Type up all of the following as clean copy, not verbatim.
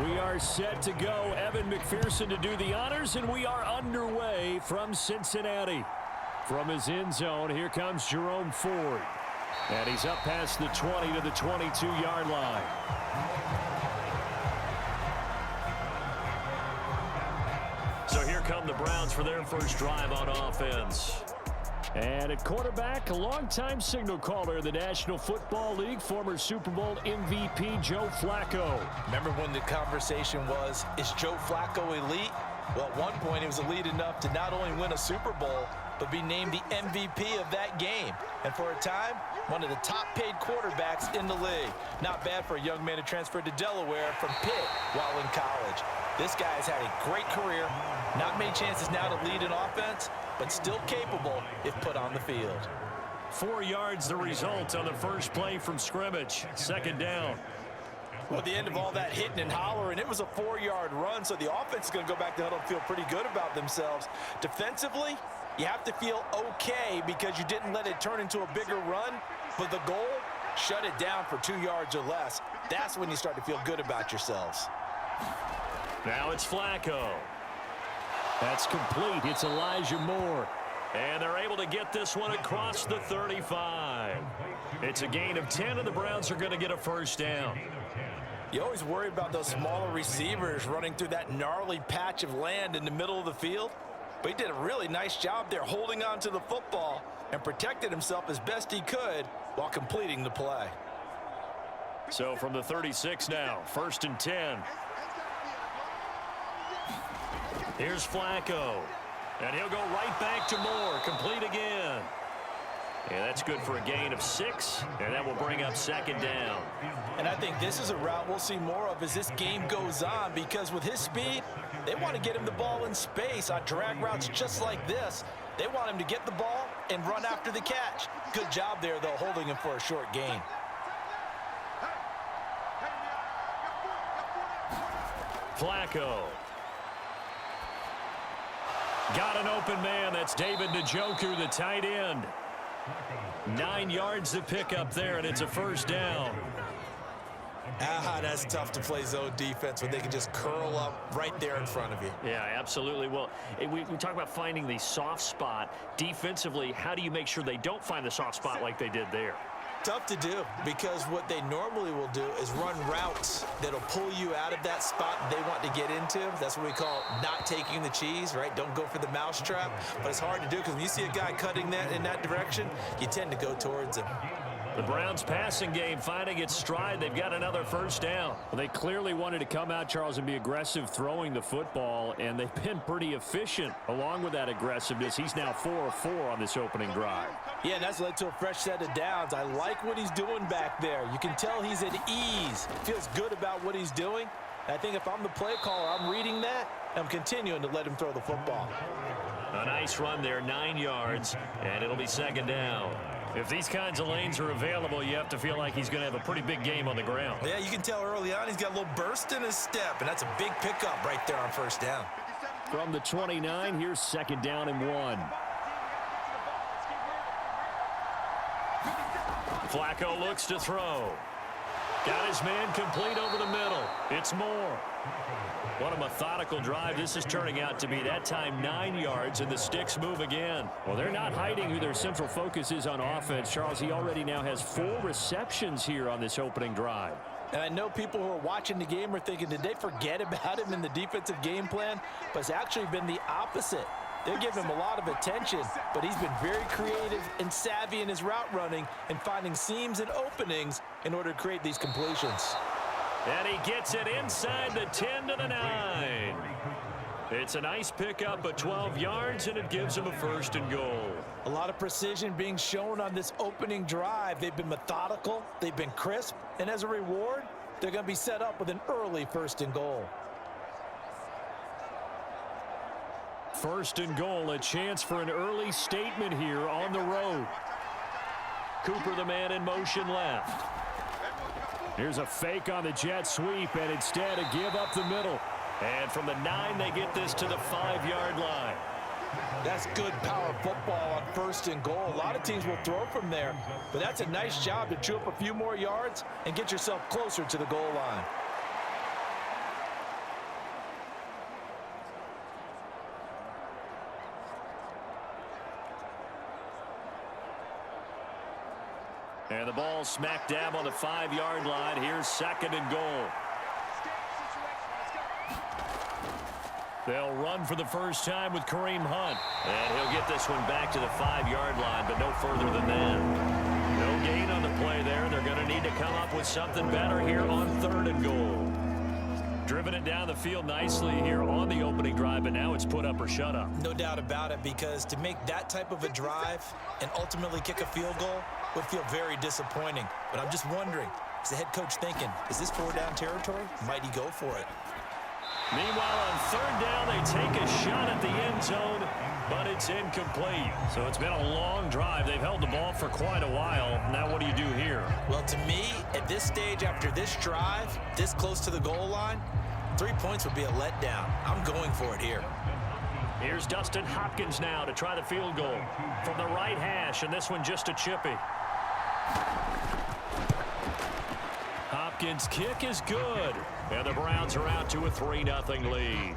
We are set to go. Evan McPherson to do the honors, and we are underway from Cincinnati. From his end zone, here comes Jerome Ford. And he's up past the 20 to the 22-yard line. So here come the Browns for their first drive on offense. And at quarterback, a longtime signal caller in the National Football League, former Super Bowl MVP Joe Flacco. Remember when the conversation was, is Joe Flacco elite? Well, at one point, he was elite enough to not only win a Super Bowl, but be named the MVP of that game. And for a time, one of the top-paid quarterbacks in the league. Not bad for a young man who transferred to Delaware from Pitt while in college. This guy has had a great career. Not many chances now to lead an offense, but still capable if put on the field. 4 yards the result on the first play from scrimmage. Second down. Well, at the end of all that hitting and hollering, it was a 4-yard run, so the offense is going to go back to huddle and feel pretty good about themselves. Defensively, you have to feel okay because you didn't let it turn into a bigger run. But the goal, shut it down for 2 yards or less. That's when you start to feel good about yourselves. Now it's Flacco. That's complete. It's Elijah Moore. And they're able to get this one across the 35. It's a gain of 10, and the Browns are going to get a first down. You always worry about those smaller receivers running through that gnarly patch of land in the middle of the field. But he did a really nice job there holding on to the football and protected himself as best he could while completing the play. So from the 36 now, 1st and 10. Here's Flacco. And he'll go right back to Moore. Complete again. Yeah, that's good for a gain of 6. And that will bring up second down. And I think this is a route we'll see more of as this game goes on, because with his speed, they want to get him the ball in space on drag routes just like this. They want him to get the ball and run after the catch. Good job there, though, holding him for a short gain. Flacco. Got an open man. That's David Njoku, the tight end. 9 yards to pick up there, and it's a first down. That's tough to play zone defense when they can just curl up right there in front of you. Yeah, absolutely. Well, we talk about finding the soft spot. Defensively, how do you make sure they don't find the soft spot like they did there? Tough to do, because what they normally will do is run routes that'll pull you out of that spot they want to get into. That's what we call not taking the cheese, right? Don't go for the mousetrap. But it's hard to do because when you see a guy cutting that in that direction, you tend to go towards him. The Browns passing game finding its stride. They've got another first down. Well, they clearly wanted to come out, Charles, and be aggressive throwing the football, and they've been pretty efficient along with that aggressiveness. He's now 4 of 4 on this opening drive. Yeah, and that's led to a fresh set of downs. I like what he's doing back there. You can tell he's at ease. Feels good about what he's doing. I think if I'm the play caller, I'm reading that, and I'm continuing to let him throw the football. A nice run there, 9 yards, and it'll be second down. If these kinds of lanes are available, you have to feel like he's going to have a pretty big game on the ground. Yeah, you can tell early on he's got a little burst in his step, and that's a big pickup right there on first down. From the 29, here's second down and 1. Flacco looks to throw. Got his man complete over the middle. It's Moore. What a methodical drive this is turning out to be. That time 9 yards, and the sticks move again. Well, they're not hiding who their central focus is on offense. Charles, he already now has 4 receptions here on this opening drive. And I know people who are watching the game are thinking, did they forget about him in the defensive game plan? But it's actually been the opposite. They're giving him a lot of attention, but he's been very creative and savvy in his route running and finding seams and openings in order to create these completions. And he gets it inside the 10 to the 9. It's a nice pickup of 12 yards, and it gives him a 1st and goal. A lot of precision being shown on this opening drive. They've been methodical, they've been crisp, and as a reward, they're going to be set up with an early 1st and goal. 1st and goal, a chance for an early statement here on the road. Cooper, the man in motion left. Here's a fake on the jet sweep, and instead a give up the middle. And from the 9, they get this to the 5-yard line. That's good power football on 1st and goal. A lot of teams will throw from there, but that's a nice job to chew up a few more yards and get yourself closer to the goal line. And the ball smack dab on the 5-yard line. Here's 2nd and goal. They'll run for the first time with Kareem Hunt. And he'll get this one back to the 5-yard line, but no further than that. No gain on the play there. They're going to need to come up with something better here on 3rd and goal. Driven it down the field nicely here on the opening drive, but now it's put up or shut up. No doubt about it, because to make that type of a drive and ultimately kick a field goal would feel very disappointing. But I'm just wondering, is the head coach thinking, is this 4-down territory? Might he go for it? Meanwhile, on 3rd down, they take a shot at the end zone, but it's incomplete. So it's been a long drive. They've held the ball for quite a while. Now what do you do here? Well, to me, at this stage, after this drive, this close to the goal line, 3 points would be a letdown. I'm going for it here. Here's Dustin Hopkins now to try the field goal from the right hash, and this one just a chippy. Hopkins' kick is good, and the Browns are out to a 3-0 lead.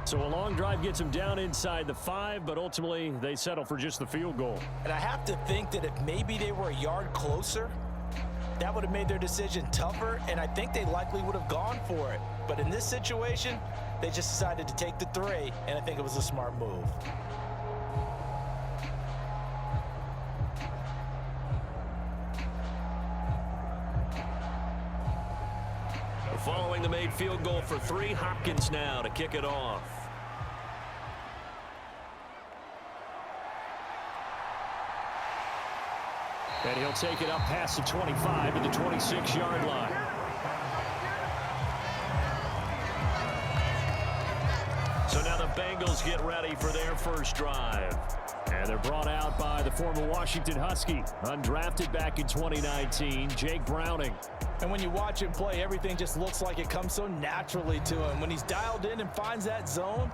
So a long drive gets them down inside the 5, but ultimately they settle for just the field goal. And I have to think that if maybe they were a yard closer, that would have made their decision tougher, and I think they likely would have gone for it. But in this situation, they just decided to take the 3, and I think it was a smart move. Following the made field goal for 3, Hopkins now to kick it off. And he'll take it up past the 25 to the 26-yard line. So now the Bengals get ready for their first drive. And they're brought out by the former Washington Husky, undrafted back in 2019, Jake Browning. And when you watch him play, everything just looks like it comes so naturally to him. When he's dialed in and finds that zone,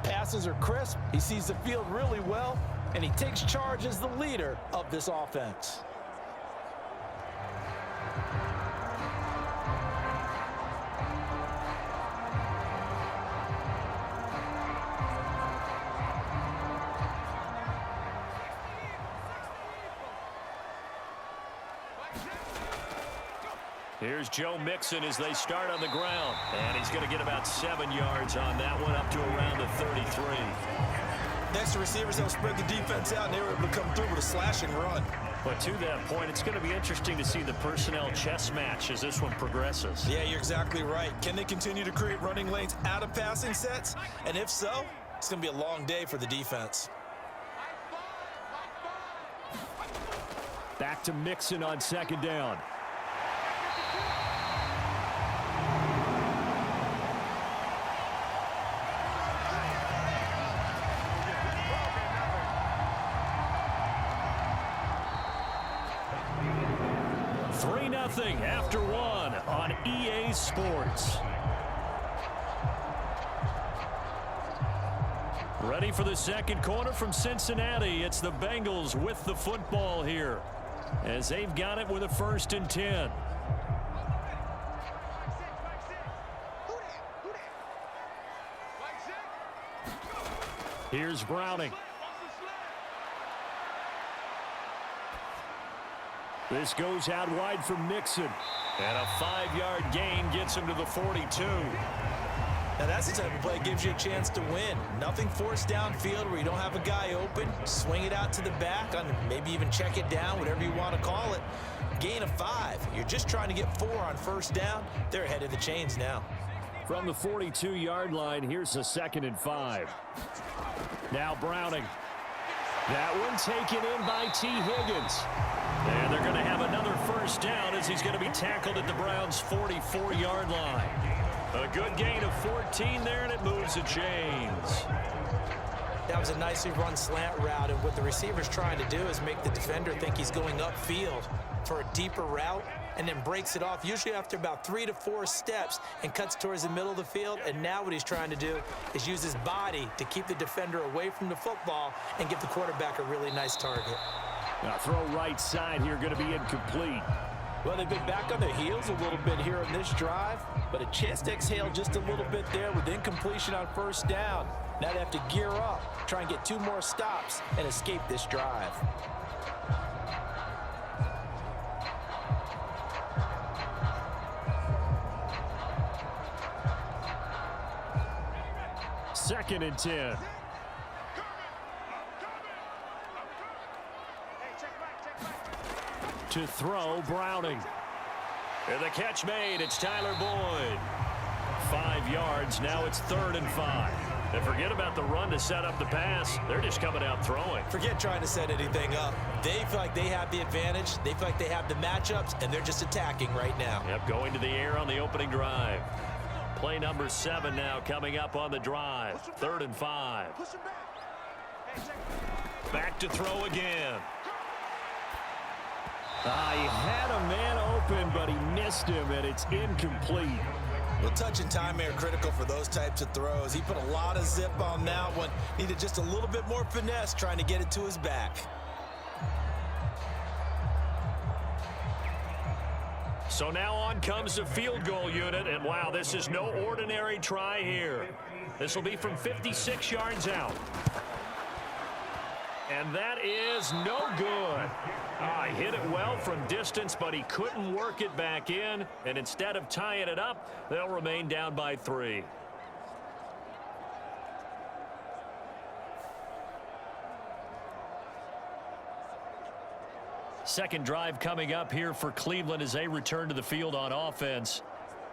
passes are crisp, he sees the field really well, and he takes charge as the leader of this offense. Here's Joe Mixon as they start on the ground. And he's going to get about 7 yards on that one, up to around the 33. Next to receivers, they'll spread the defense out, and they were able to come through with a slash and run. But to that point, it's going to be interesting to see the personnel chess match as this one progresses. Yeah, you're exactly right. Can they continue to create running lanes out of passing sets? And if so, it's going to be a long day for the defense. Back to Mixon on 2nd down. After 1 on EA Sports. Ready for the second quarter from Cincinnati. It's the Bengals with the football here as they've got it with a 1st and 10. Here's Browning. This goes out wide for Mixon. And a 5-yard gain gets him to the 42. Now that's the type of play that gives you a chance to win. Nothing forced downfield where you don't have a guy open. Swing it out to the back, maybe even check it down, whatever you want to call it. Gain of 5. You're just trying to get 4 on 1st down. They're ahead of the chains now. From the 42-yard line, here's a 2nd and 5. Now Browning. That one taken in by T. Higgins. And they're going to have another 1st down as he's going to be tackled at the Browns' 44-yard line. A good gain of 14 there, and it moves the chains. That was a nicely run slant route, and what the receiver's trying to do is make the defender think he's going upfield for a deeper route, and then breaks it off, usually after about 3 to 4 steps, and cuts towards the middle of the field. And now what he's trying to do is use his body to keep the defender away from the football and give the quarterback a really nice target. Now throw right side here, going to be incomplete. Well, they've been back on their heels a little bit here on this drive, but a chance to exhale just a little bit there with incompletion on first down. Now they have to gear up, try and get 2 more stops, and escape this drive. Second and 10. To throw, Browning. And the catch made. It's Tyler Boyd. 5 yards. Now it's 3rd and 5. And forget about the run to set up the pass. They're just coming out throwing. Forget trying to set anything up. They feel like they have the advantage. They feel like they have the matchups, and they're just attacking right now. Yep, going to the air on the opening drive. Play number 7 now coming up on the drive. 3rd and 5. Back to throw again. He had a man open, but he missed him, and it's incomplete. Well, touch and time are critical for those types of throws. He put a lot of zip on that one. Needed just a little bit more finesse trying to get it to his back. So now on comes the field goal unit, and wow, this is no ordinary try here. This will be from 56 yards out. And that is no good. He hit it well from distance, but he couldn't work it back in. And instead of tying it up, they'll remain down by 3. Second drive coming up here for Cleveland as they return to the field on offense.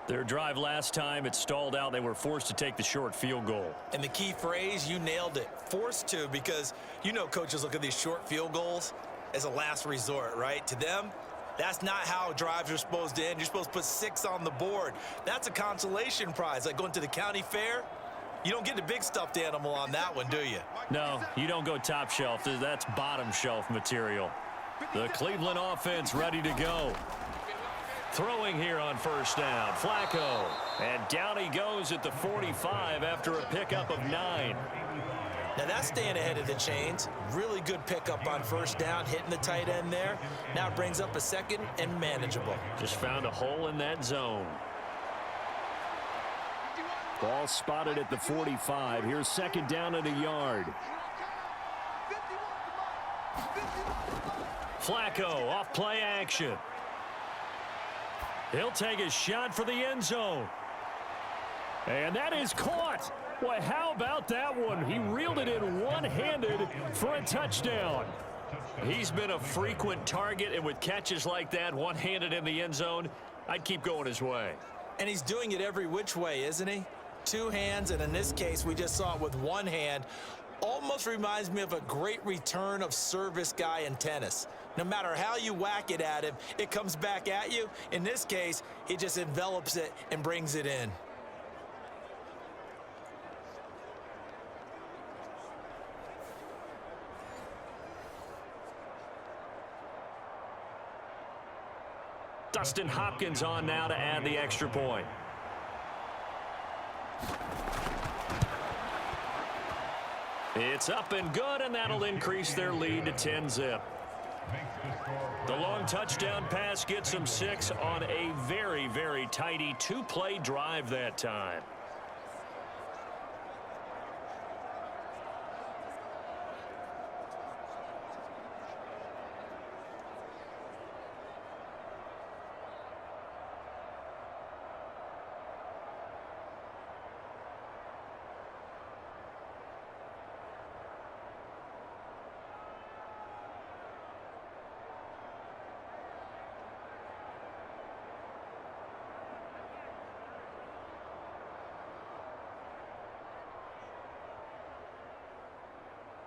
Their drive last time, it stalled out. They were forced to take the short field goal. And the key phrase, you nailed it. Forced to, because you know coaches look at these short field goals as a last resort, right? To them, that's not how drives are supposed to end. You're supposed to put 6 on the board. That's a consolation prize. Like going to the county fair, you don't get the big stuffed animal on that one, do you? No, you don't go top shelf. That's bottom shelf material. The Cleveland offense ready to go. Throwing here on first down, Flacco. And down he goes at the 45 after a pickup of 9. Now that's staying ahead of the chains. Really good pickup on first down, hitting the tight end there. Now it brings up a second and manageable. Just found a hole in that zone. Ball spotted at the 45. Here's second down and a yard. Flacco off play action. He'll take a shot for the end zone. And that is caught. Boy, how about that one? He reeled it in one-handed for a touchdown. He's been a frequent target, and with catches like that, one-handed in the end zone, I'd keep going his way. And he's doing it every which way, isn't he? 2 hands, and in this case, we just saw it with 1 hand. Almost reminds me of a great return of service guy in tennis. No matter how you whack it at him, it comes back at you. In this case, he just envelops it and brings it in. Dustin Hopkins on now to add the extra point. It's up and good, and that'll increase their lead to 10-zip. The long touchdown pass gets them 6 on a very, very tidy 2-play drive that time.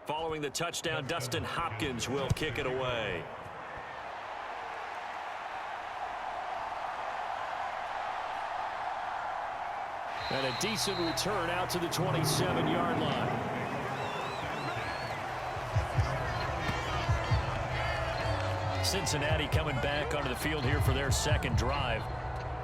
Following the touchdown, Dustin Hopkins will kick it away. And a decent return out to the 27-yard line. Cincinnati coming back onto the field here for their second drive.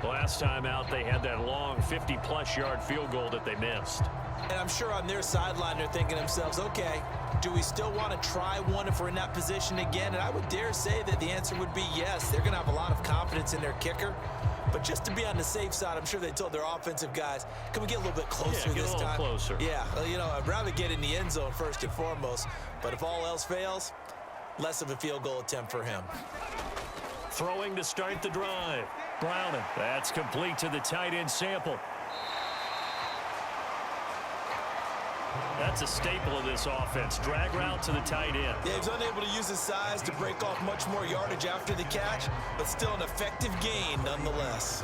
Last time out, they had that long 50-plus yard field goal that they missed. And I'm sure on their sideline they're thinking to themselves, okay, Do we still want to try one if we're in that position again? And I would dare say that the answer would be yes. They're going to have a lot of confidence in their kicker. But just to be on the safe side, I'm sure they told their offensive guys, can we get a little bit closer this time? Closer. Yeah, well, you know, I'd rather get in the end zone first and foremost. But if all else fails, less of a field goal attempt for him. Throwing to start the drive. Browning. That's complete to the tight end Sample. That's a staple of this offense. Drag route to the tight end. Yeah, he was unable to use his size to break off much more yardage after the catch, but still an effective gain nonetheless.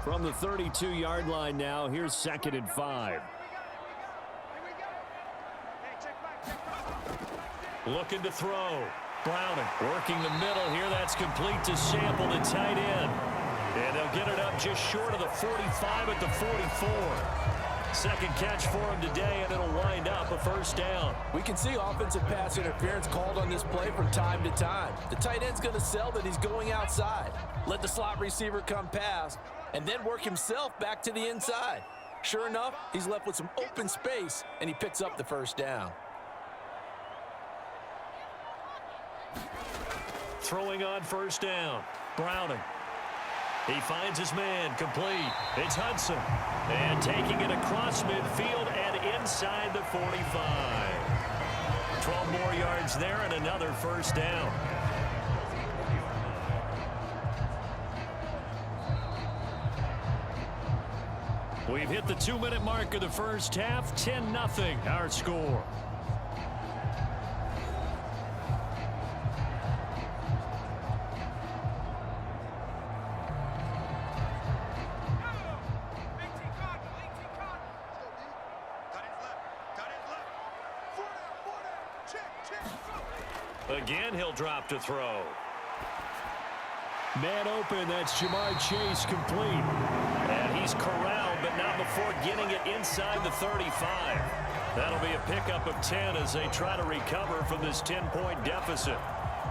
From the 32-yard line now, here's 2nd and 5. Looking to throw. Browning working the middle here. That's complete to Sample, the tight end. And they'll get it up just short of the 45 at the 44. Second catch for him today, and it'll wind up a first down. We can see offensive pass interference called on this play from time to time. The tight end's going to sell that he's going outside. Let the slot receiver come past, and then work himself back to the inside. Sure enough, he's left with some open space, and he picks up the first down. Throwing on first down. Browning. He finds his man, complete. It's Hudson. And taking it across midfield and inside the 45. 12 more yards there and another first down. We've hit the 2-minute mark of the first half. 10-0 our score. Again, he'll drop to throw. Man open, that's Jamar Chase, complete. And he's corralled, but not before getting it inside the 35. That'll be a pickup of 10 as they try to recover from this 10-point deficit.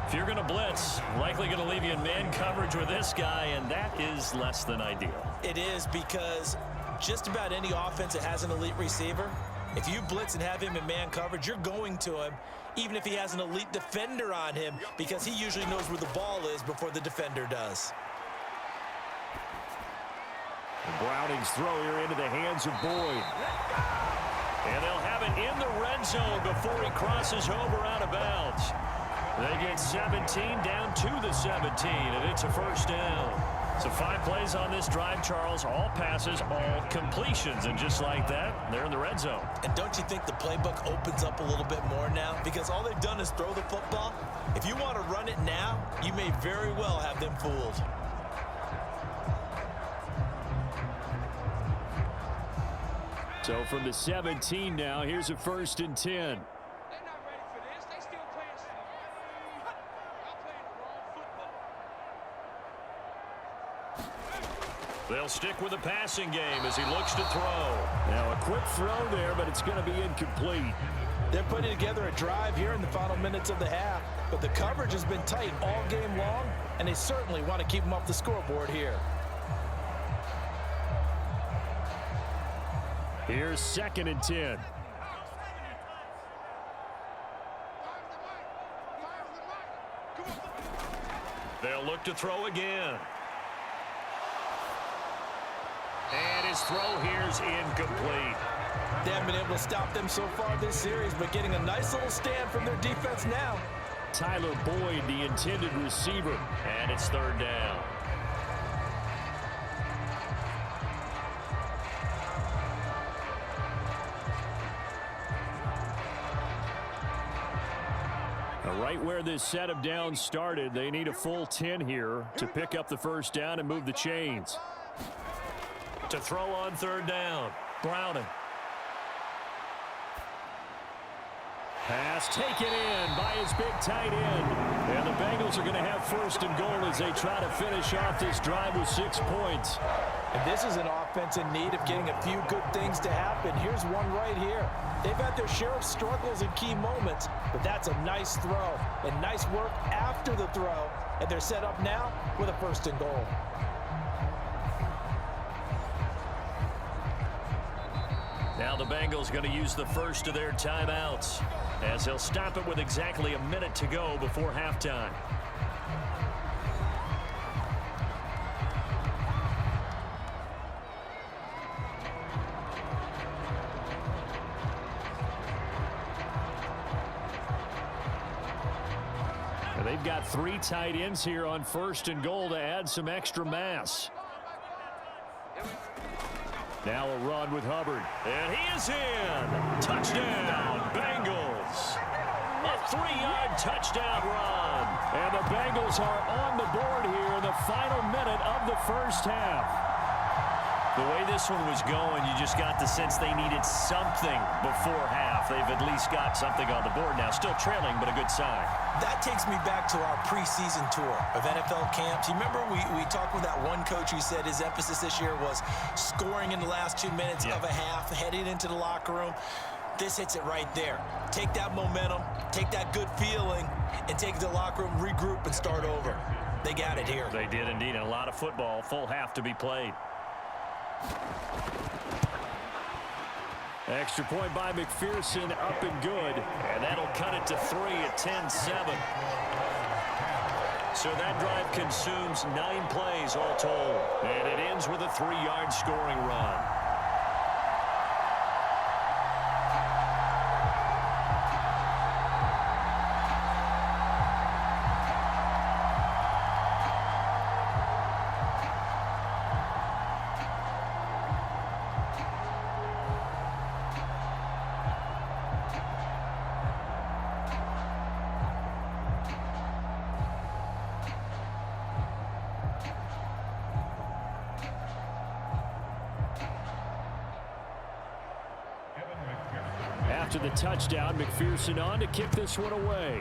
If you're going to blitz, likely going to leave you in man coverage with this guy, and that is less than ideal. It is, because just about any offense that has an elite receiver, if you blitz and have him in man coverage, you're going to him, even if he has an elite defender on him, because he usually knows where the ball is before the defender does. Browning's throw here into the hands of Boyd. And they'll have it in the red zone before he crosses over out of bounds. They get 17 down to the 17, and it's a first down. So 5 plays on this drive, Charles. All passes, all completions. And just like that, they're in the red zone. And don't you think the playbook opens up a little bit more now? Because all they've done is throw the football. If you want to run it now, you may very well have them fooled. So from the 17 now, here's a 1st and 10. They'll stick with the passing game as he looks to throw. Now a quick throw there, but it's going to be incomplete. They're putting together a drive here in the final minutes of the half, but the coverage has been tight all game long, and they certainly want to keep them off the scoreboard here. Here's 2nd and 10. They'll look to throw again. And his throw here's incomplete. They haven't been able to stop them so far this series, but getting a nice little stand from their defense now. Tyler Boyd, the intended receiver, and it's 3rd down. Right where this set of downs started, they need a full 10 here to pick up the first down and move the chains. To throw on 3rd down, Browning. Pass taken in by his big tight end. And the Bengals are going to have 1st and goal as they try to finish off this drive with 6 points. And this is an offense in need of getting a few good things to happen. Here's one right here. They've had their share of struggles in key moments, but that's a nice throw and nice work after the throw. And they're set up now with a 1st and goal. Now the Bengals going to use the first of their timeouts as they'll stop it with exactly a minute to go before halftime. And they've got 3 tight ends here on 1st and goal to add some extra mass. Now a run with Hubbard. And he is in. Touchdown, Bengals. A 3-yard touchdown run. And the Bengals are on the board here in the final minute of the first half. The way this one was going, you just got the sense they needed something before half. They've at least got something on the board now. Still trailing, but a good sign. That takes me back to our preseason tour of NFL camps. You remember we talked with that one coach who said his emphasis this year was scoring in the last 2 minutes of a half, heading into the locker room. This hits it right there. Take that momentum, take that good feeling, and take it to the locker room, regroup, and start over. They got it here. They did indeed, and a lot of football, full half to be played. Extra point by McPherson, up and good. And that'll cut it to 3 at 10-7. So that drive consumes 9 plays all told. And it ends with a 3-yard scoring run. After the touchdown, McPherson on to kick this one away.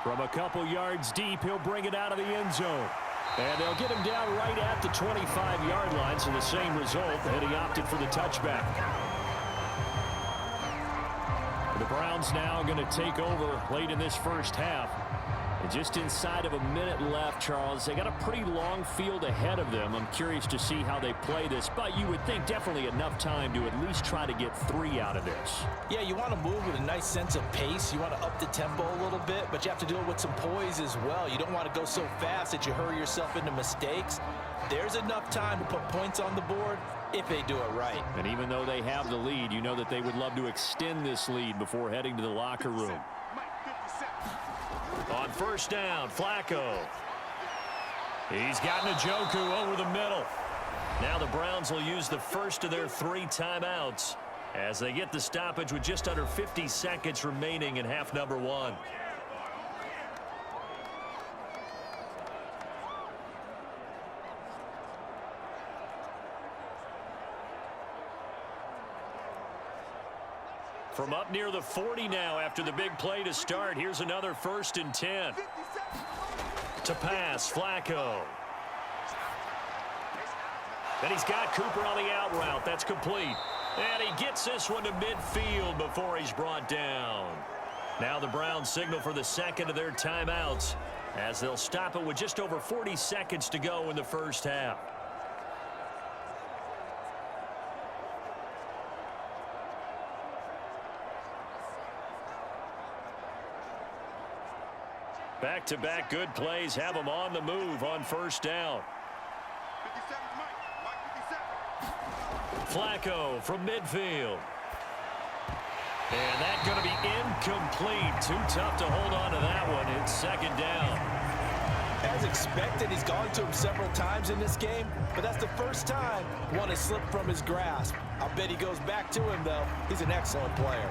From a couple yards deep, he'll bring it out of the end zone. And they'll get him down right at the 25-yard line, so the same result, and he opted for the touchback. The Browns now going to take over late in this first half. And just inside of a minute left, Charles. They got a pretty long field ahead of them. I'm curious to see how they play this, but you would think definitely enough time to at least try to get 3 out of this. Yeah, you want to move with a nice sense of pace. You want to up the tempo a little bit, but you have to do it with some poise as well. You don't want to go so fast that you hurry yourself into mistakes. There's enough time to put points on the board if they do it right. And even though they have the lead, you know that they would love to extend this lead before heading to the locker room. On first down, Flacco. He's got Njoku over the middle. Now the Browns will use the first of their 3 timeouts as they get the stoppage with just under 50 seconds remaining in half number 1. From up near the 40 now after the big play to start. Here's another 1st and 10. To pass, Flacco. And he's got Cooper on the out route. That's complete. And he gets this one to midfield before he's brought down. Now the Browns signal for the second of their timeouts as they'll stop it with just over 40 seconds to go in the first half. Back-to-back good plays have them on the move on first down. Flacco from midfield. And that's going to be incomplete. Too tough to hold on to that one. It's 2nd down. As expected, he's gone to him several times in this game, but that's the first time one has slipped from his grasp. I'll bet he goes back to him, though. He's an excellent player.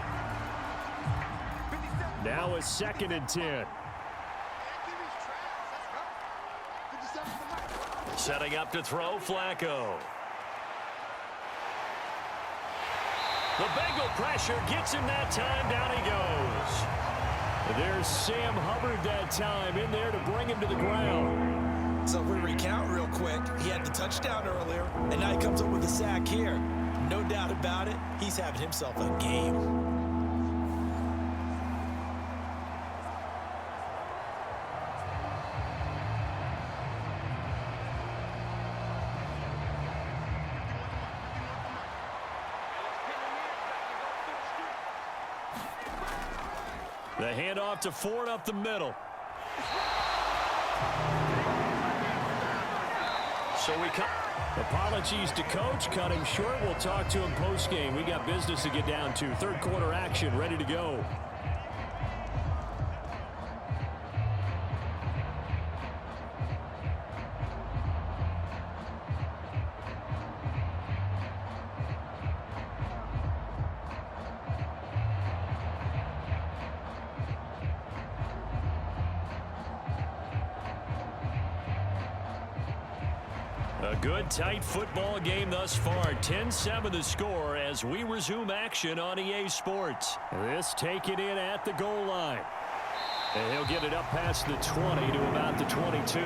Now a 2nd and 10. Setting up to throw, Flacco. The Bengal pressure gets him that time. Down he goes. There's Sam Hubbard that time in there to bring him to the ground. So if we recount real quick, he had the touchdown earlier, and now he comes up with a sack here. No doubt about it, he's having himself a game. The handoff to Ford up the middle. So we cut. Apologies to coach. Cut him short. We'll talk to him post-game. We got business to get down to. Third quarter action ready to go. A good, tight football game thus far. 10-7 the score as we resume action on EA Sports. This taken in at the goal line. And he'll get it up past the 20 to about the 22.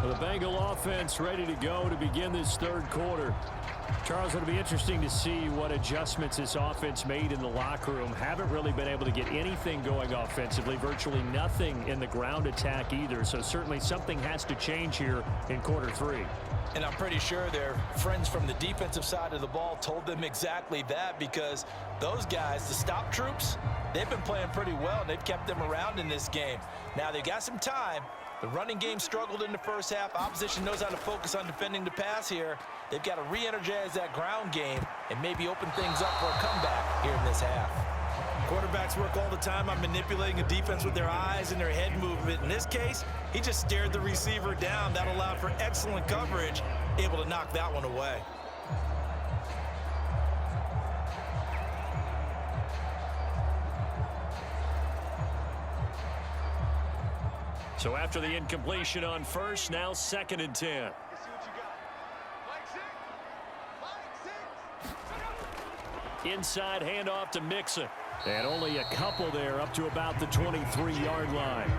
The Bengal offense ready to go to begin this third quarter. Charles, it'll be interesting to see what adjustments this offense made in the locker room. Haven't really been able to get anything going offensively, virtually nothing in the ground attack either. So certainly something has to change here in quarter three. And I'm pretty sure their friends from the defensive side of the ball told them exactly that, because those guys, the stop troops, they've been playing pretty well, and they've kept them around in this game. Now they've got some time. The running game struggled in the first half. Opposition knows how to focus on defending the pass here. They've got to re-energize that ground game and maybe open things up for a comeback here in this half. Quarterbacks work all the time on manipulating a defense with their eyes and their head movement. In this case, he just stared the receiver down. That allowed for excellent coverage, able to knock that one away. So after the incompletion on first, now 2nd and 10. Inside handoff to Mixon. And only a couple there up to about the 23-yard line.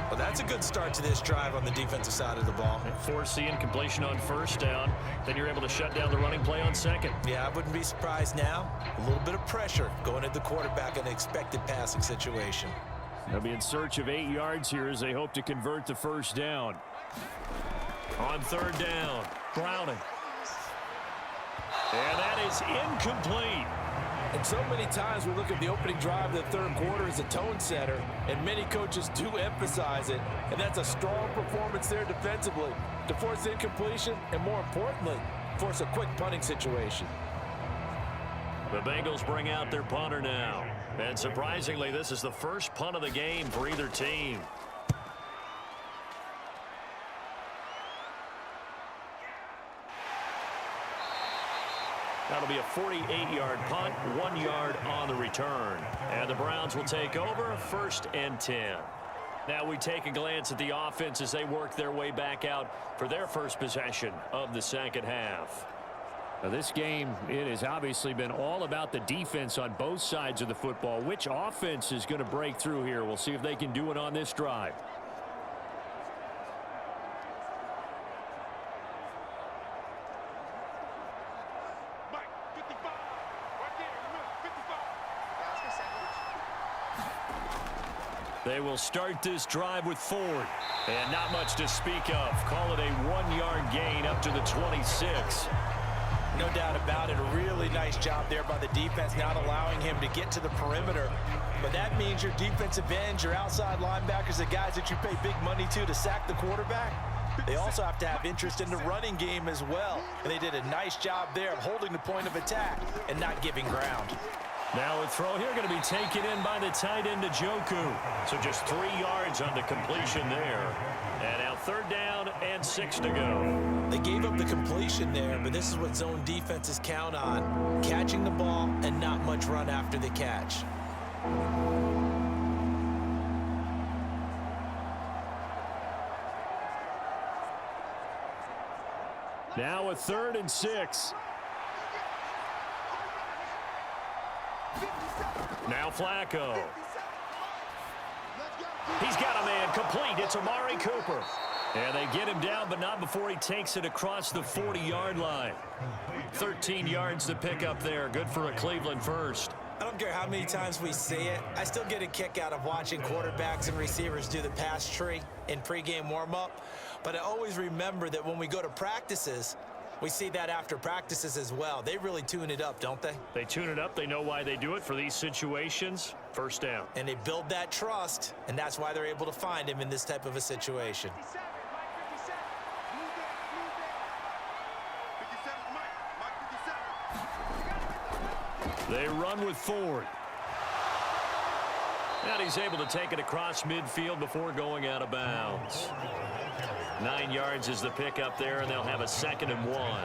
Well, that's a good start to this drive on the defensive side of the ball. Force the incompletion on first down. Then you're able to shut down the running play on second. Yeah, I wouldn't be surprised now. A little bit of pressure going at the quarterback in an expected passing situation. They'll be in search of 8 yards here as they hope to convert the first down. On third down, Browning. And that is incomplete. And so many times we look at the opening drive of the third quarter as a tone setter, and many coaches do emphasize it, and that's a strong performance there defensively to force incompletion and, more importantly, force a quick punting situation. The Bengals bring out their punter now. And surprisingly, this is the first punt of the game for either team. That'll be a 48-yard punt, 1 yard on the return. And the Browns will take over, 1st and 10. Now we take a glance at the offense as they work their way back out for their first possession of the second half. Now this game, it has obviously been all about the defense on both sides of the football. Which offense is going to break through here? We'll see if they can do it on this drive. They will start this drive with Ford. And not much to speak of. Call it a 1-yard gain up to the 26. No doubt about it. A really nice job there by the defense, not allowing him to get to the perimeter. But that means your defensive ends, your outside linebackers, the guys that you pay big money to sack the quarterback, they also have to have interest in the running game as well. And they did a nice job there of holding the point of attack and not giving ground. Now a throw here going to be taken in by the tight end Njoku. So just 3 yards on the completion there. And now 3rd down and 6 to go. They gave up the completion there, but this is what zone defenses count on. Catching the ball and not much run after the catch. Now a 3rd and 6. Now Flacco. He's got a man complete. It's Amari Cooper. And they get him down, but not before he takes it across the 40-yard line. 13 yards to pick up there. Good for a Cleveland first. I don't care how many times we see it. I still get a kick out of watching quarterbacks and receivers do the pass tree in pregame warm-up. But I always remember that when we go to practices, We see that after practices as well. They really tune it up, don't they? They tune it up. They know why they do it for these situations. First down. And they build that trust, and that's why they're able to find him in this type of a situation. They run with Ford. And he's able to take it across midfield before going out of bounds. 9 yards is the pickup there, and they'll have a 2nd and 1.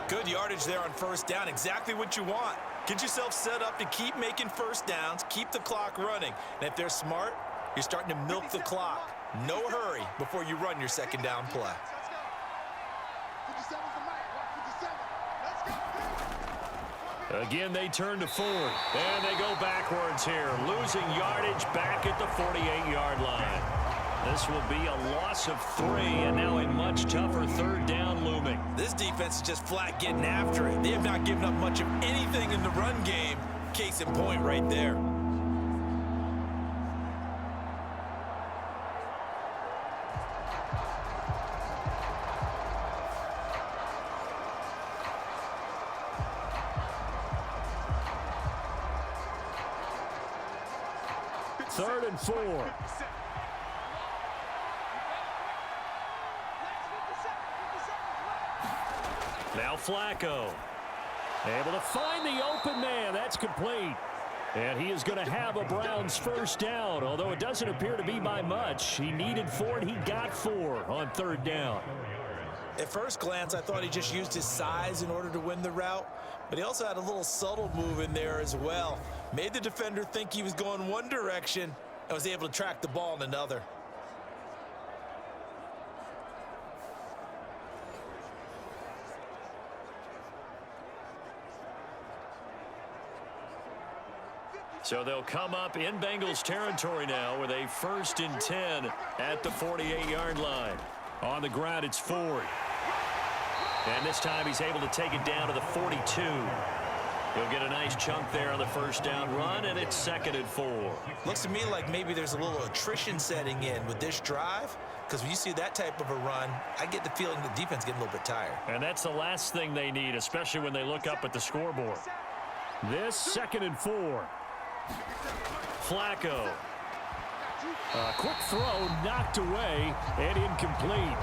Good yardage there on first down. Exactly what you want. Get yourself set up to keep making first downs, keep the clock running. And if they're smart, you're starting to milk the clock. No hurry before you run your 2nd down play. Again, they turn to Ford, and they go backwards here, losing yardage back at the 48-yard line. This will be a loss of 3, and now a much tougher 3rd down looming. This defense is just flat getting after it. They have not given up much of anything in the run game. Case in point right there. Third and 4. Now Flacco. Able to find the open man. That's complete. And he is going to have a Browns first down, although it doesn't appear to be by much. He needed 4, and he got 4 on 3rd down. At first glance, I thought he just used his size in order to win the route, but he also had a little subtle move in there as well. Made the defender think he was going one direction and was able to track the ball in another. So they'll come up in Bengals territory now with a 1st and 10 at the 48-yard line. On the ground, it's Ford. And this time he's able to take it down to the 42. He'll get a nice chunk there on the first down run, and it's 2nd and 4. Looks to me like maybe there's a little attrition setting in with this drive, because when you see that type of a run, I get the feeling the defense getting a little bit tired. And that's the last thing they need, especially when they look up at the scoreboard. This 2nd and 4. Flacco. A quick throw knocked away and incomplete.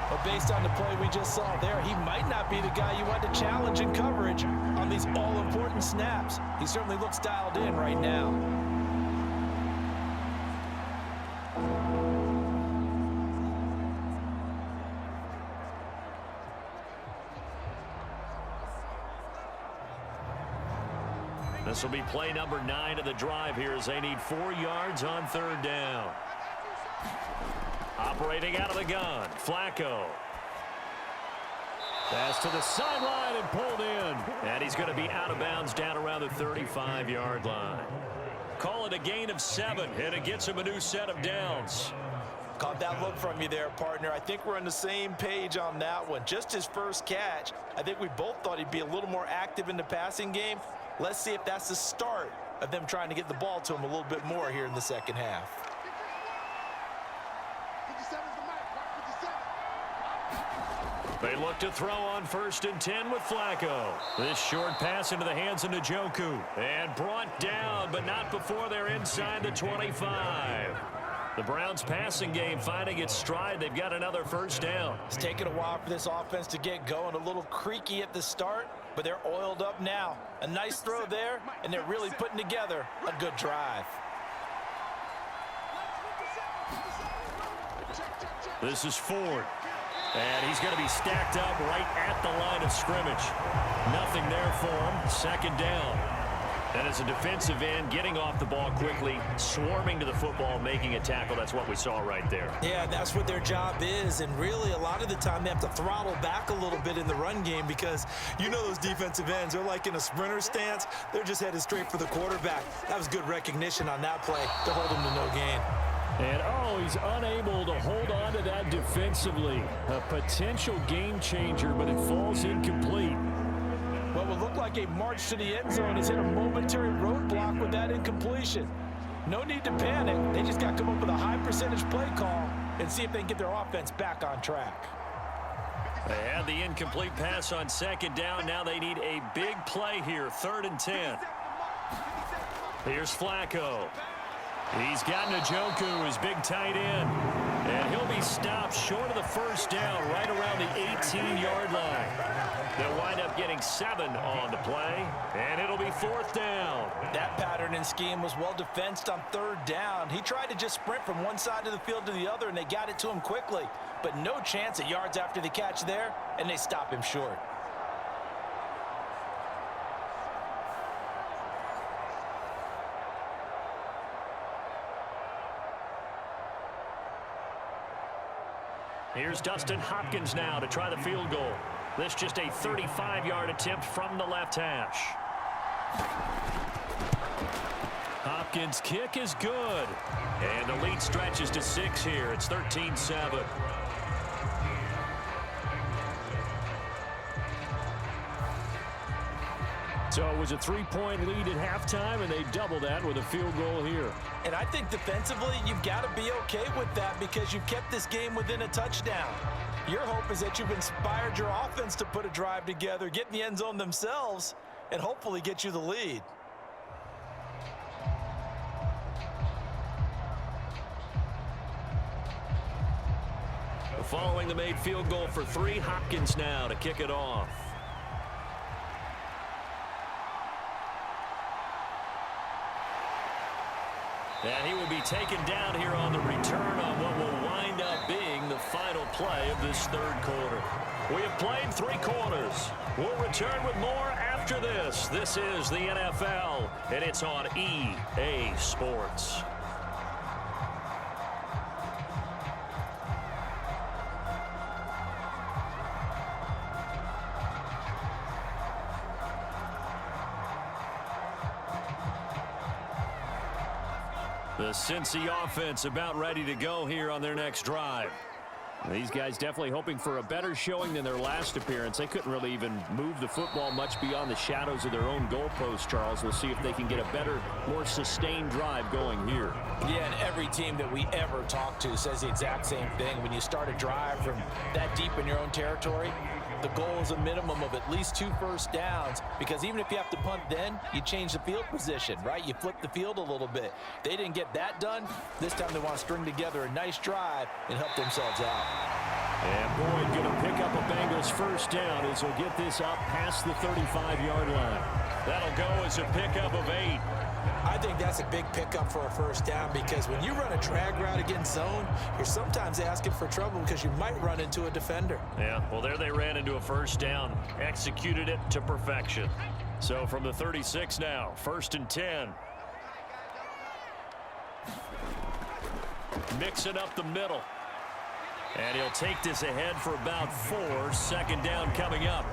But based on the play we just saw there, he might not be the guy you want to challenge in coverage on these all-important snaps. He certainly looks dialed in right now. This will be play number 9 of the drive here as they need 4 yards on 3rd down. Operating out of the gun, Flacco. Pass to the sideline and pulled in. And he's going to be out of bounds down around the 35-yard line. Call it a gain of 7, and it gets him a new set of downs. Caught that look from you there, partner. I think we're on the same page on that one. Just his first catch, I think we both thought he'd be a little more active in the passing game. Let's see if that's the start of them trying to get the ball to him a little bit more here in the second half. They look to throw on 1st and 10 with Flacco. This short pass into the hands of Njoku. And brought down, but not before they're inside the 25. The Browns passing game finding its stride. They've got another first down. It's taken a while for this offense to get going. A little creaky at the start, but they're oiled up now. A nice throw there, and they're really putting together a good drive. This is Ford. And he's going to be stacked up right at the line of scrimmage. Nothing there for him. 2nd down. And as a defensive end, getting off the ball quickly, swarming to the football, making a tackle. That's what we saw right there. Yeah, that's what their job is. And really, a lot of the time, they have to throttle back a little bit in the run game because you know those defensive ends, they're like in a sprinter stance. They're just headed straight for the quarterback. That was good recognition on that play to hold him to no gain. And, he's unable to hold on to that defensively. A potential game changer, but it falls incomplete. What would look like a march to the end zone has hit a momentary roadblock with that incompletion. No need to panic. They just got to come up with a high percentage play call and see if they can get their offense back on track. They had the incomplete pass on second down. Now they need a big play here, 3rd and 10. Here's Flacco. He's got Njoku, his big tight end. And he'll be stopped short of the first down, right around the 18-yard line. They'll wind up getting 7 on the play, and it'll be 4th down. That pattern and scheme was well defensed on 3rd down. He tried to just sprint from one side of the field to the other, and they got it to him quickly. But no chance at yards after the catch there, and they stop him short. Here's Dustin Hopkins now to try the field goal. This just a 35-yard attempt from the left hash. Hopkins' kick is good. And the lead stretches to 6 here. It's 13-7. So it was a 3-point lead at halftime, and they double that with a field goal here. And I think defensively, you've got to be okay with that because you've kept this game within a touchdown. Your hope is that you've inspired your offense to put a drive together, get in the end zone themselves, and hopefully get you the lead. Following the made field goal for 3, Hopkins now to kick it off. And he will be taken down here on the return on what will wind up being the final play of this 3rd quarter. We have played 3 quarters. We'll return with more after this. This is the NFL, and it's on EA Sports. The Cincy offense about ready to go here on their next drive. These guys definitely hoping for a better showing than their last appearance. They couldn't really even move the football much beyond the shadows of their own goalpost, Charles. We'll see if they can get a better, more sustained drive going here. Yeah, and every team that we ever talk to says the exact same thing. When you start a drive from that deep in your own territory, the goal is a minimum of at least 2 first downs, because even if you have to punt then, you change the field position, right? You flip the field a little bit. They didn't get that done. This time they want to string together a nice drive and help themselves out. And Boyd going to pick up a Bengals first down as he'll get this up past the 35-yard line. That'll go as a pickup of 8. I think that's a big pickup for a first down, because when you run a drag route against zone, you're sometimes asking for trouble because you might run into a defender. Yeah, well, there they ran into a first down, executed it to perfection. So from the 36 now, 1st and 10. Mixing up the middle. And he'll take this ahead for about 4. 2nd down coming up.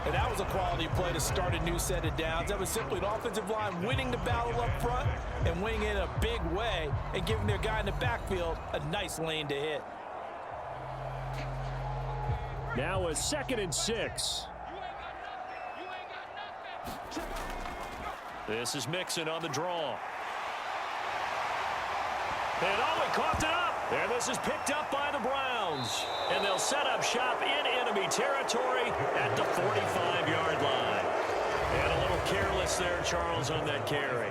And that was a quality play to start a new set of downs. That was simply an offensive line winning the battle up front and winning it in a big way and giving their guy in the backfield a nice lane to hit. Now a 2nd and 6. This is Mixon on the draw. And oh, he coughed it up. And this is picked up by the Browns. And they'll set up shop in enemy territory at the 45-yard line. And a little careless there, Charles, on that carry.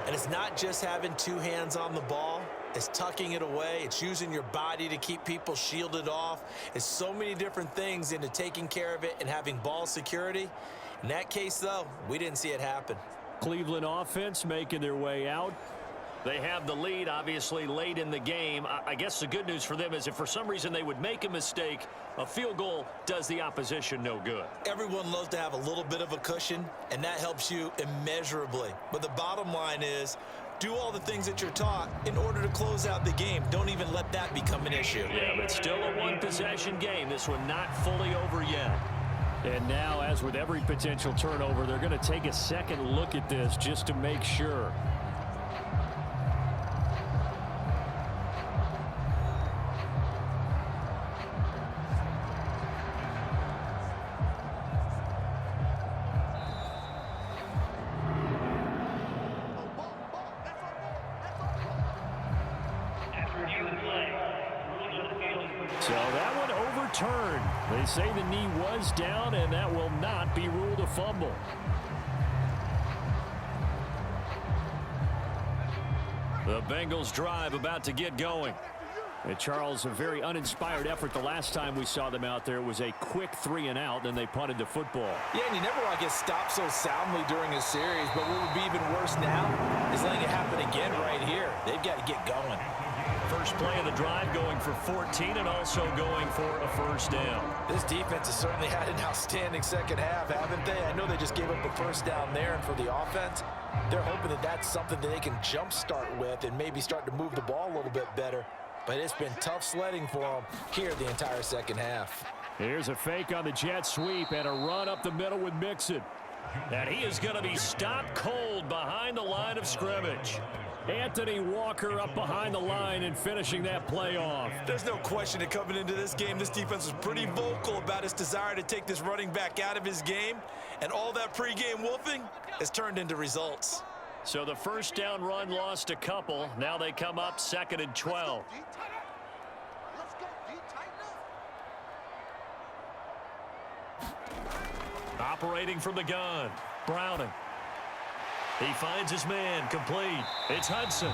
And it's not just having 2 hands on the ball. It's tucking it away. It's using your body to keep people shielded off. It's so many different things into taking care of it and having ball security. In that case, though, we didn't see it happen. Cleveland offense making their way out. They have the lead, obviously, late in the game. I guess the good news for them is if for some reason they would make a mistake, a field goal does the opposition no good. Everyone loves to have a little bit of a cushion, and that helps you immeasurably. But the bottom line is, do all the things that you're taught in order to close out the game. Don't even let that become an issue. Yeah, but still a one-possession game. This one not fully over yet. And now, as with every potential turnover, they're going to take a second look at this just to make sure. return. They say the knee was down, and that will not be ruled a fumble. The Bengals drive about to get going. And Charles, a very uninspired effort the last time we saw them out there. It was a quick 3-and-out, then they punted the football. Yeah, and you never want to get stopped so soundly during a series, but what would be even worse now is letting it happen again right here. They've got to get going. First play of the drive going for 14 and also going for a first down. This defense has certainly had an outstanding second half, haven't they? I know they just gave up a first down there, and for the offense, they're hoping that that's something that they can jumpstart with and maybe start to move the ball a little bit better. But it's been tough sledding for them here the entire second half. Here's a fake on the jet sweep and a run up the middle with Mixon. And he is going to be stopped cold behind the line of scrimmage. Anthony Walker up behind the line and finishing that play off. There's no question that coming into this game, this defense was pretty vocal about its desire to take this running back out of his game. And all that pregame wolfing has turned into results. So the first down run lost a couple. Now they come up 2nd and 12. Operating from the gun, Browning. He finds his man, complete. It's Hudson.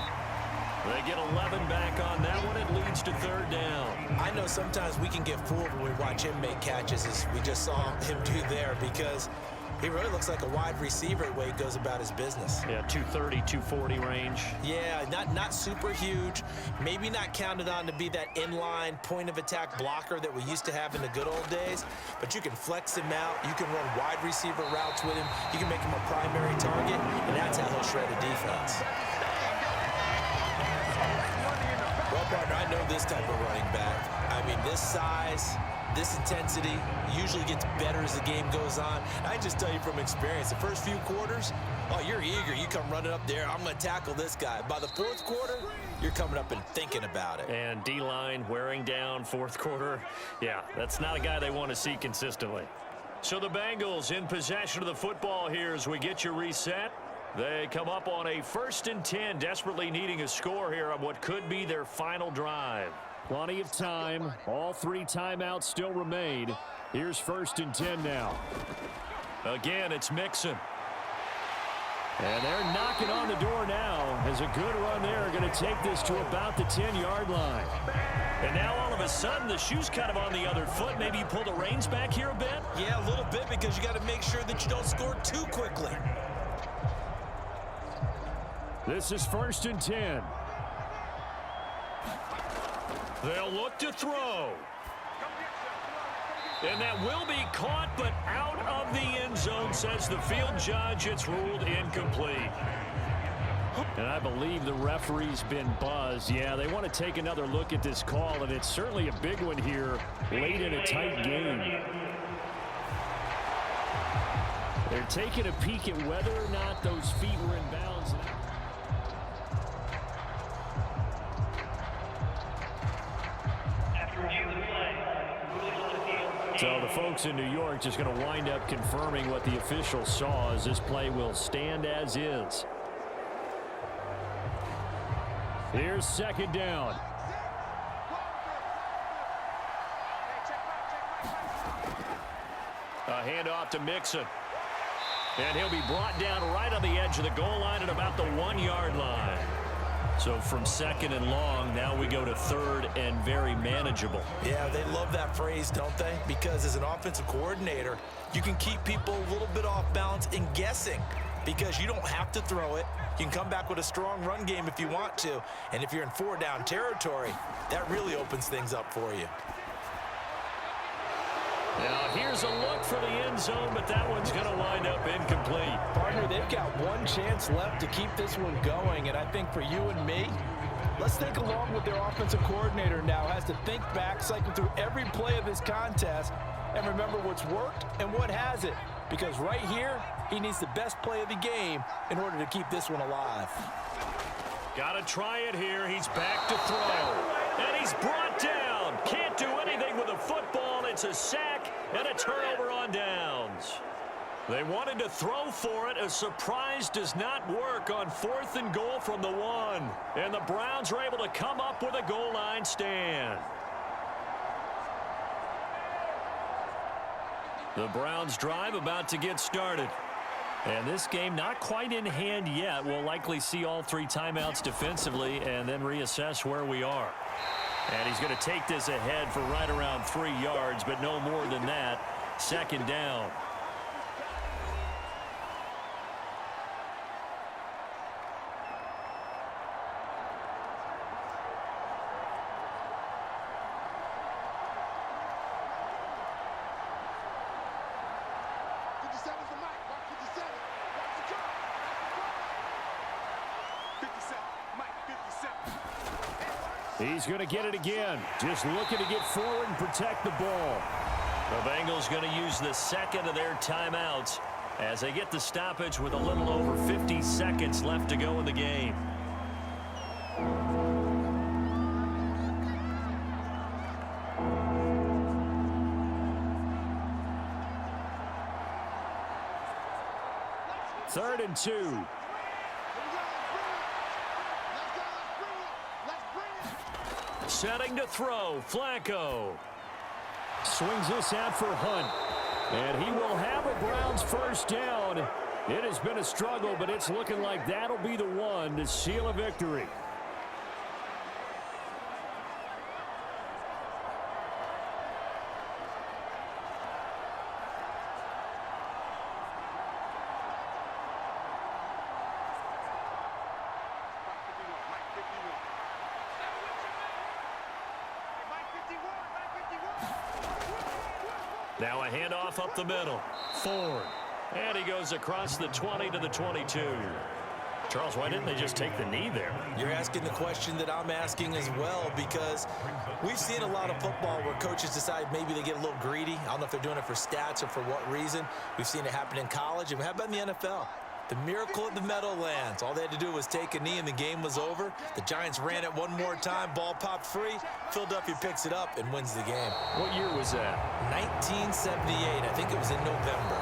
They get 11 back on that one. It leads to 3rd down. I know sometimes we can get fooled when we watch him make catches, as we just saw him do there, because he really looks like a wide receiver the way he goes about his business. Yeah, 230, 240 range. Yeah, not super huge. Maybe not counted on to be that inline point-of-attack blocker that we used to have in the good old days, but you can flex him out. You can run wide receiver routes with him. You can make him a primary target, and that's how he'll shred a defense. Well, partner, I know this type of running back. I mean, this size, this intensity usually gets better as the game goes on. I just tell you from experience, the first few quarters, oh, you're eager. You come running up there, I'm going to tackle this guy. By the 4th quarter, you're coming up and thinking about it. And D-line wearing down 4th quarter. Yeah, that's not a guy they want to see consistently. So the Bengals in possession of the football here as we get you reset. They come up on a 1st and 10, desperately needing a score here on what could be their final drive. Plenty of time. All 3 timeouts still remain. Here's 1st and 10 now. Again, it's Mixon. And they're knocking on the door now as a good run there. Going to take this to about the 10-yard line. And now all of a sudden the shoe's kind of on the other foot. Maybe you pull the reins back here a bit? Yeah, a little bit, because you got to make sure that you don't score too quickly. This is 1st and 10. They'll look to throw. And that will be caught, but out of the end zone, says the field judge. It's ruled incomplete. And I believe the referee's been buzzed. Yeah, they want to take another look at this call, and it's certainly a big one here late in a tight game. They're taking a peek at whether or not those feet were in bounds. So the folks in New York just going to wind up confirming what the official saw, as this play will stand as is. Here's 2nd down. A handoff to Mixon. And he'll be brought down right on the edge of the goal line at about the 1-yard line. So from 2nd and long, now we go to 3rd and very manageable. Yeah, they love that phrase, don't they? Because as an offensive coordinator, you can keep people a little bit off balance and guessing, because you don't have to throw it. You can come back with a strong run game if you want to. And if you're in 4-down territory, that really opens things up for you. Now here's a look for the end zone, but that one's going to wind up incomplete. Partner, they've got one chance left to keep this one going, and I think for you and me, let's think along with their offensive coordinator now. Has to think back, cycle through every play of this contest, and remember what's worked and what hasn't. Because right here, he needs the best play of the game in order to keep this one alive. Got to try it here. He's back to throw. And he's brought down. Can't do anything with a football. It's a sack and a turnover on downs. They wanted to throw for it. A surprise does not work on 4th and goal from the 1. And the Browns are able to come up with a goal line stand. The Browns drive about to get started. And this game not quite in hand yet. We'll likely see all 3 timeouts defensively and then reassess where we are. And he's going to take this ahead for right around 3 yards, but no more than that. 2nd down. He's going to get it again. Just looking to get forward and protect the ball. The Bengals going to use the 2nd of their timeouts as they get the stoppage with a little over 50 seconds left to go in the game. Third and 2. Setting to throw, Flacco. Swings this out for Hunt. And he will have a Browns 1st down. It has been a struggle, but it's looking like that'll be the one to seal a victory. Now a handoff up the middle. Ford. And he goes across the 20 to the 22. Charles, why didn't they just take the knee there? You're asking the question that I'm asking as well, because we've seen a lot of football where coaches decide maybe they get a little greedy. I don't know if they're doing it for stats or for what reason. We've seen it happen in college, and how about in the NFL? The miracle at the Meadowlands. All they had to do was take a knee and the game was over. The Giants ran it one more time. Ball popped free. Philadelphia picks it up and wins the game. What year was that? 1978. I think it was in November.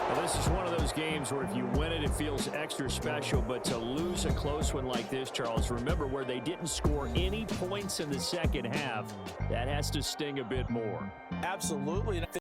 Well, this is one of those games where if you win it, it feels extra special. But to lose a close one like this, Charles, remember where they didn't score any points in the 2nd half. That has to sting a bit more. Absolutely.